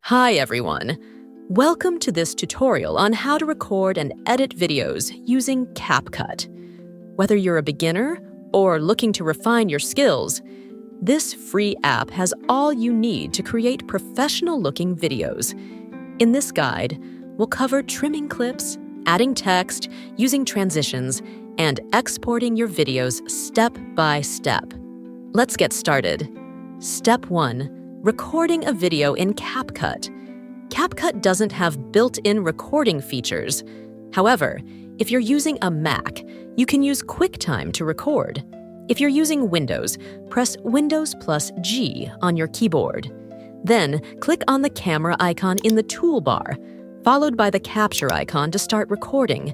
Hi everyone! Welcome to this tutorial on how to record and edit videos using CapCut. Whether you're a beginner or looking to refine your skills, this free app has all you need to create professional-looking videos. In this guide, we'll cover trimming clips, adding text, using transitions, and exporting your videos step by step. Let's get started. Step 1. Recording a video in CapCut. CapCut doesn't have built-in recording features. However, if you're using a Mac, you can use QuickTime to record. If you're using Windows, press Windows plus G on your keyboard. Then, click on the camera icon in the toolbar, followed by the capture icon to start recording.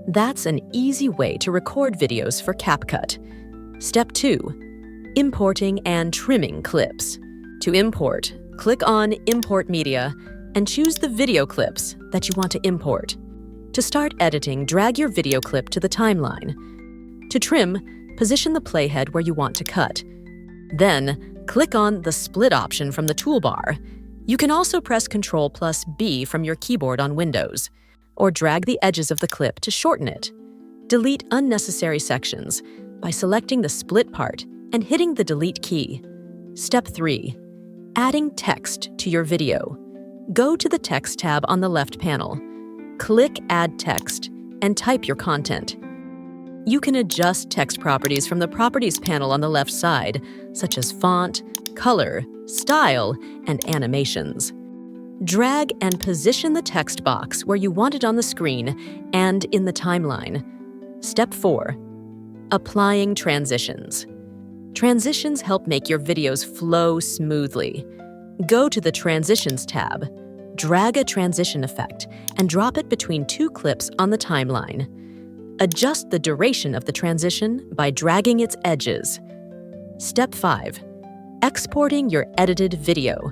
That's an easy way to record videos for CapCut. Step 2. Importing and trimming clips. To import, click on Import Media and choose the video clips that you want to import. To start editing, drag your video clip to the timeline. To trim, position the playhead where you want to cut. Then, click on the Split option from the toolbar. You can also press Ctrl plus B from your keyboard on Windows, or drag the edges of the clip to shorten it. Delete unnecessary sections by selecting the split part and hitting the Delete key. Step 3. Adding text to your video. Go to the Text tab on the left panel. Click Add Text and type your content. You can adjust text properties from the Properties panel on the left side, such as font, color, style, and animations. Drag and position the text box where you want it on the screen and in the timeline. Step 4. Applying transitions. Transitions help make your videos flow smoothly. Go to the Transitions tab, drag a transition effect, and drop it between two clips on the timeline. Adjust the duration of the transition by dragging its edges. Step 5. Exporting your edited video.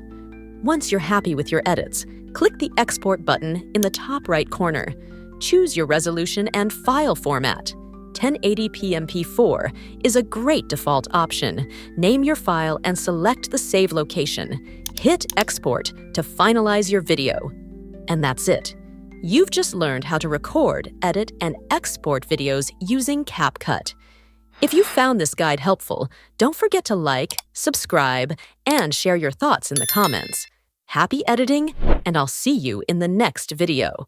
Once you're happy with your edits, click the Export button in the top right corner. Choose your resolution and file format. 1080p MP4 is a great default option. Name your file and select the save location. Hit Export to finalize your video. And that's it. You've just learned how to record, edit, and export videos using CapCut. If you found this guide helpful, don't forget to like, subscribe, and share your thoughts in the comments. Happy editing, and I'll see you in the next video.